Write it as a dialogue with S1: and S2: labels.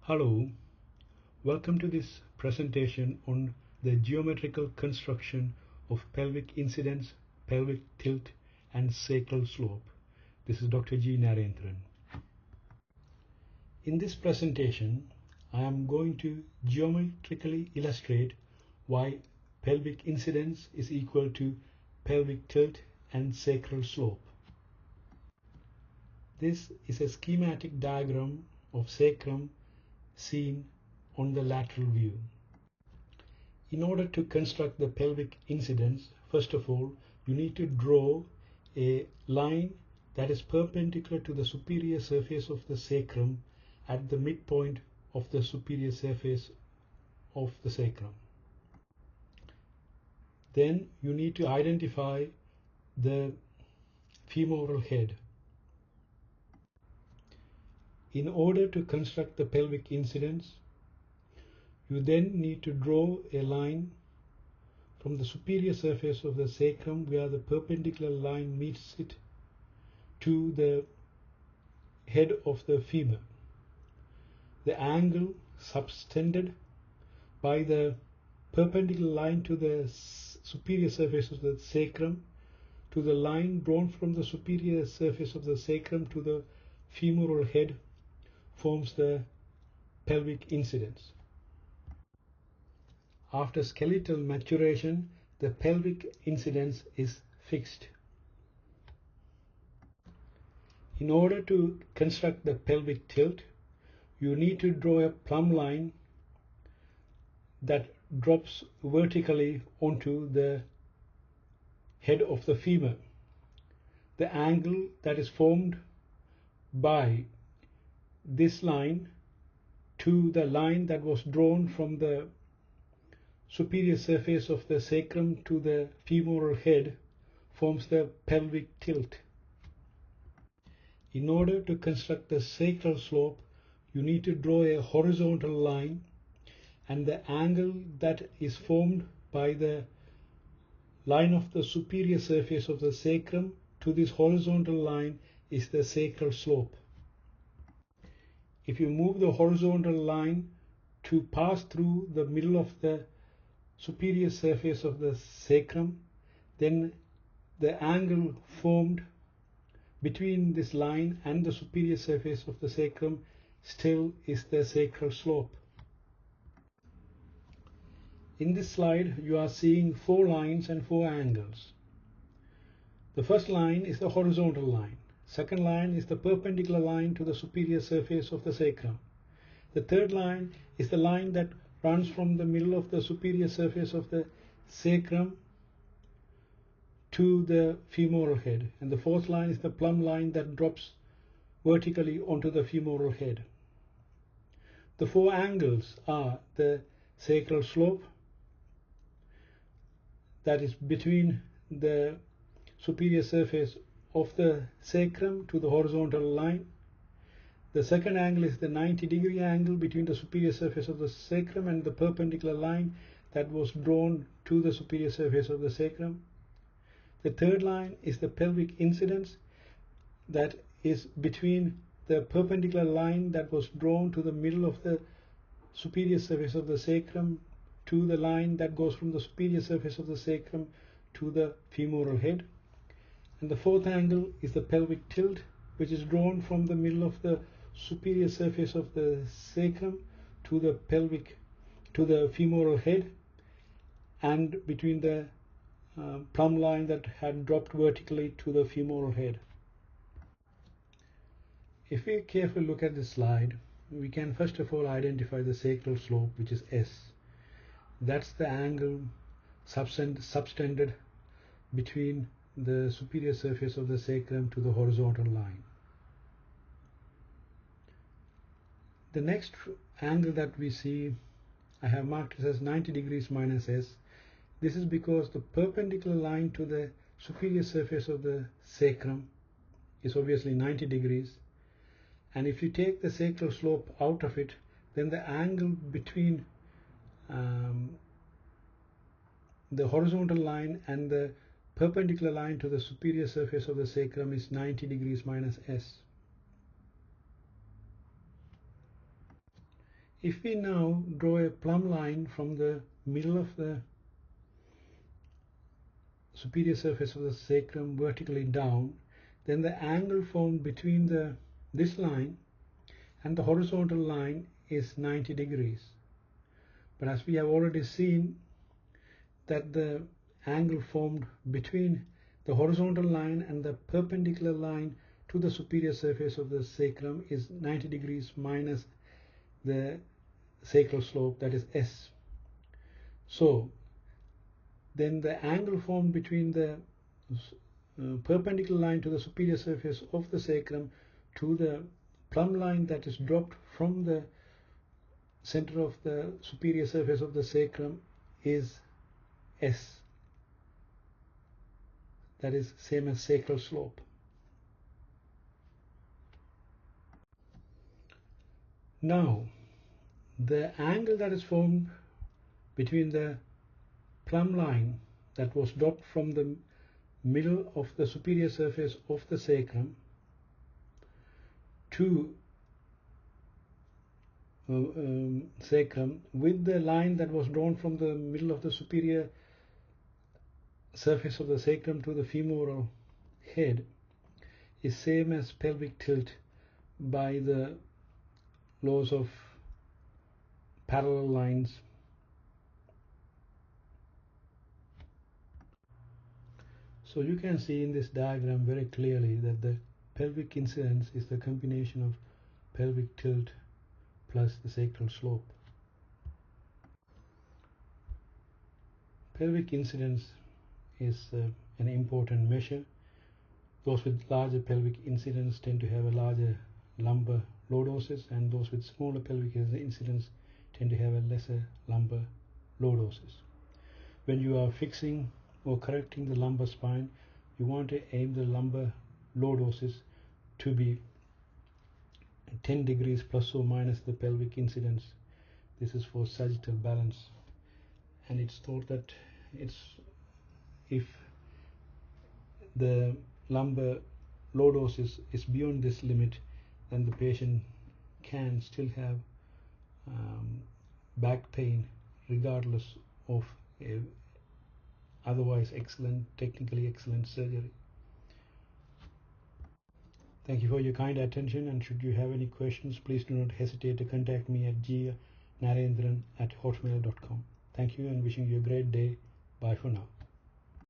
S1: Hello, welcome to this presentation on the geometrical construction of pelvic incidence, pelvic tilt and sacral slope. This is Dr. G Narenthiran. In this presentation, I am going to geometrically illustrate why pelvic incidence is equal to pelvic tilt and sacral slope. This is a schematic diagram of sacrum seen on the lateral view. In order to construct the pelvic incidence, first of all, you need to draw a line that is perpendicular to the superior surface of the sacrum at the midpoint of the superior surface of the sacrum. Then you need to identify the femoral head. In order to construct the pelvic incidence, you then need to draw a line from the superior surface of the sacrum where the perpendicular line meets it to the head of the femur. The angle subtended by the perpendicular line to the superior surface of the sacrum to the line drawn from the superior surface of the sacrum to the femoral head forms the pelvic incidence. After skeletal maturation, the pelvic incidence is fixed. In order to construct the pelvic tilt, you need to draw a plumb line that drops vertically onto the head of the femur. The angle that is formed by this line to the line that was drawn from the superior surface of the sacrum to the femoral head forms the pelvic tilt. In order to construct the sacral slope, you need to draw a horizontal line, and the angle that is formed by the line of the superior surface of the sacrum to this horizontal line is the sacral slope. If you move the horizontal line to pass through the middle of the superior surface of the sacrum, then the angle formed between this line and the superior surface of the sacrum still is the sacral slope. In this slide, you are seeing 4 lines and 4 angles. The first line is the horizontal line. Second line is the perpendicular line to the superior surface of the sacrum. The third line is the line that runs from the middle of the superior surface of the sacrum to the femoral head. And the fourth line is the plumb line that drops vertically onto the femoral head. The 4 angles are the sacral slope, that is between the superior surface of the sacrum to the horizontal line. The second angle is the 90-degree angle between the superior surface of the sacrum and the perpendicular line that was drawn to the superior surface of the sacrum. The third line is the pelvic incidence, that is between the perpendicular line that was drawn to the middle of the superior surface of the sacrum to the line that goes from the superior surface of the sacrum to the femoral head. And the fourth angle is the pelvic tilt, which is drawn from the middle of the superior surface of the sacrum to the femoral head and between the plumb line that had dropped vertically to the femoral head. If we carefully look at this slide, we can first of all identify the sacral slope, which is S. That's the angle subtended between the superior surface of the sacrum to the horizontal line. The next angle that we see, I have marked it as 90 degrees minus S. This is because the perpendicular line to the superior surface of the sacrum is obviously 90 degrees. And if you take the sacral slope out of it, then the angle between the horizontal line and the perpendicular line to the superior surface of the sacrum is 90 degrees minus S. If we now draw a plumb line from the middle of the superior surface of the sacrum vertically down, then the angle formed between this line and the horizontal line is 90 degrees. But as we have already seen that the angle formed between the horizontal line and the perpendicular line to the superior surface of the sacrum is 90 degrees minus the sacral slope, that is S. So then the angle formed between the perpendicular line to the superior surface of the sacrum to the plumb line that is dropped from the center of the superior surface of the sacrum is S. That is same as sacral slope. Now, the angle that is formed between the plumb line that was dropped from the middle of the superior surface of the sacrum to sacrum with the line that was drawn from the middle of the superior surface of the sacrum to the femoral head is same as pelvic tilt by the laws of parallel lines. So you can see in this diagram very clearly that the pelvic incidence is the combination of pelvic tilt plus the sacral slope. Pelvic incidence is an important measure. Those with larger pelvic incidence tend to have a larger lumbar lordosis, and those with smaller pelvic incidence tend to have a lesser lumbar lordosis. When you are fixing or correcting the lumbar spine, you want to aim the lumbar lordosis to be 10 degrees plus or minus the pelvic incidence. This is for sagittal balance, and it's thought that if the lumbar lordosis is beyond this limit, then the patient can still have back pain regardless of a otherwise technically excellent surgery. Thank you for your kind attention, and should you have any questions, please do not hesitate to contact me at gnarenthiran@hotmail.com. Thank you, and wishing you a great day. Bye for now.